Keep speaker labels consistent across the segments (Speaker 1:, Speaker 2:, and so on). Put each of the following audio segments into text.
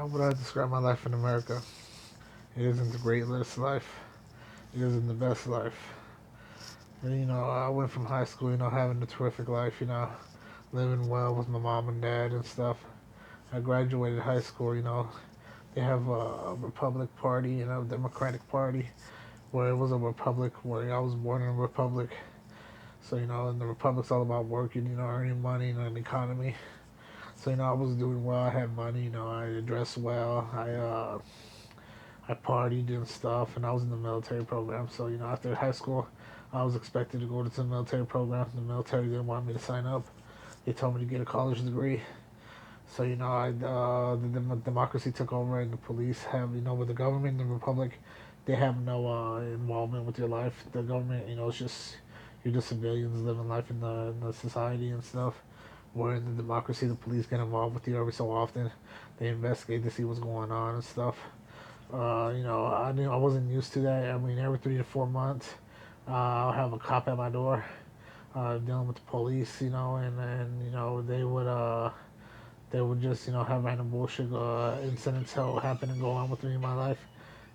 Speaker 1: How would I describe my life in America? It isn't the greatest life. It isn't the best life. But, I went from high school, having a terrific life, living well with my mom and dad and stuff. I graduated high school, they have a Republic Party and a Democratic Party, where it was a republic, where I was born in a republic. So, and the republic's all about working, earning money and an economy. So, I was doing well. I had money, I dressed well. I partied and stuff, and I was in the military program. So, after high school, I was expected to go to the military program. The military didn't want me to sign up. They told me to get a college degree. So, the democracy took over, and the police have, with the government and the republic, they have no involvement with your life. The government, it's just you're just civilians living life in the society and stuff. Where in the democracy, the police get involved with you every so often. They investigate to see what's going on and stuff. I wasn't used to that. I mean, every 3 to 4 months, I'll have a cop at my door, dealing with the police, and they would just have random bullshit incidents happen and go on with me in my life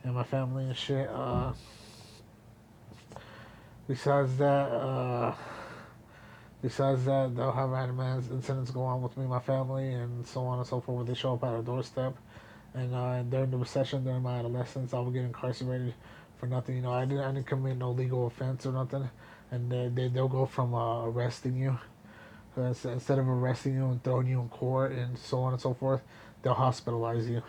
Speaker 1: and my family and shit. Besides that, they'll have random incidents go on with me and my family and so on and so forth. Where they show up at our doorstep. And during the recession, during my adolescence, I would get incarcerated for nothing. I didn't commit no legal offense or nothing. And they'll go from arresting you. Instead of arresting you and throwing you in court and so on and so forth, they'll hospitalize you.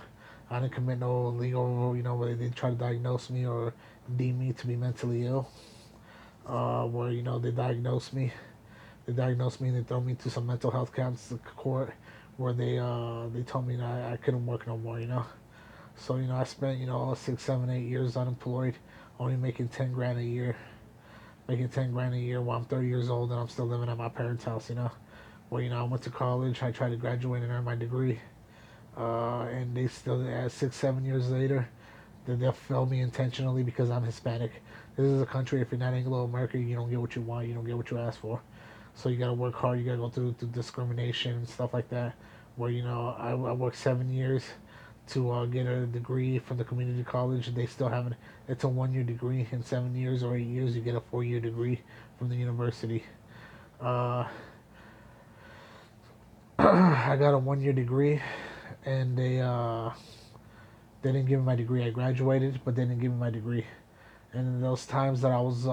Speaker 1: I didn't commit no legal, where they try to diagnose me or deem me to be mentally ill. Where, they diagnose me and they throw me to some mental health camps, court, where they told me that I couldn't work no more. So I spent 6, 7, 8 years unemployed, only making 10 grand a year, making 10 grand a year while I'm 30 years old and I'm still living at my parents' house. Where I went to college, I tried to graduate and earn my degree, and they still, 6, 7 years later, they'll fail me intentionally because I'm Hispanic. This is a country, if you're not Anglo American, you don't get what you want, you don't get what you ask for. So you gotta work hard, you gotta go through discrimination and stuff like that. Where, I worked 7 years to get a degree from the community college. They still haven't, it's a 1 year degree. In 7 years or 8 years, you get a 4 year degree from the university. Uh, I got a 1 year degree, and they didn't give me my degree. I graduated, but they didn't give me my degree. And in those times that I was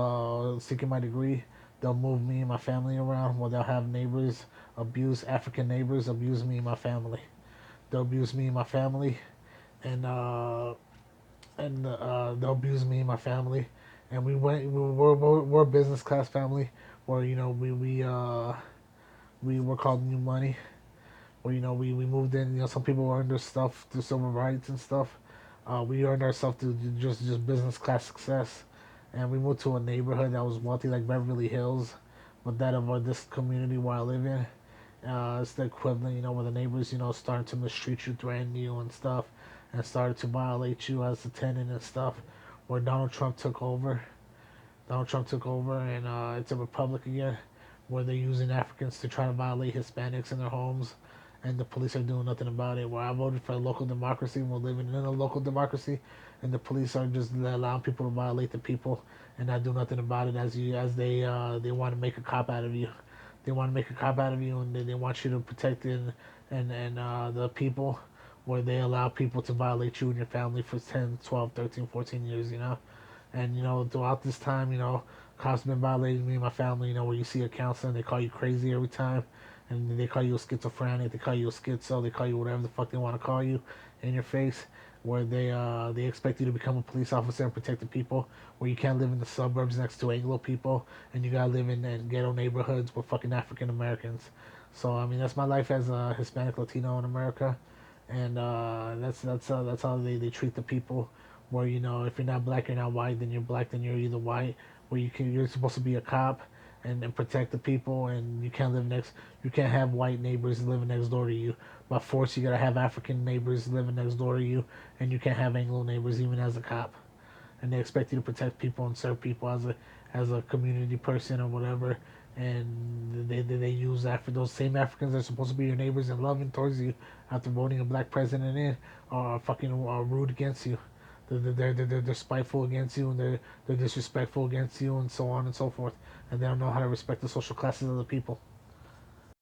Speaker 1: seeking my degree, they'll move me and my family around. Well, they'll have neighbors abuse, African neighbors abuse me and my family. They'll abuse me and my family, and they'll abuse me and my family. And we're a business class family, where we were called New Money. Where we moved in. Some people earned their stuff through civil rights and stuff. We earned ourselves through just business class success, and we moved to a neighborhood that was wealthy, like Beverly Hills, but that of this community where I live in. It's the equivalent, where the neighbors, started to mistreat you, threaten you, and stuff, and started to violate you as a tenant and stuff. Where Donald Trump took over. Donald Trump took over, and it's a republic again, where they're using Africans to try to violate Hispanics in their homes, and the police are doing nothing about it. Where I voted for a local democracy, and we're living in a local democracy, and the police are just allowing people to violate the people and not do nothing about it, as they want to make a cop out of you. They want to make a cop out of you, and they want you to protect and the people, where they allow people to violate you and your family for 10, 12, 13, 14 years. And throughout this time, cops been violating me and my family. Where you see a counselor and they call you crazy every time, and they call you a schizophrenic, they call you a schizo, they call you whatever the fuck they want to call you in your face. Where they expect you to become a police officer and protect the people. Where you can't live in the suburbs next to Anglo people, and you gotta live in ghetto neighborhoods with fucking African Americans. So I mean, that's my life as a Hispanic Latino in America, and that's how they treat the people. Where if you're not black, you're not white. Then you're black, then you're either white. Where you're supposed to be a cop and protect the people, and you can't have white neighbors living next door to you. By force, you gotta have African neighbors living next door to you, and you can't have Anglo neighbors even as a cop. And they expect you to protect people and serve people as a community person or whatever, and they use that for those same Africans that are supposed to be your neighbors and loving towards you after voting a black president in are fucking rude against you. They're spiteful against you, and they're disrespectful against you, and so on and so forth. And they don't know how to respect the social classes of the people.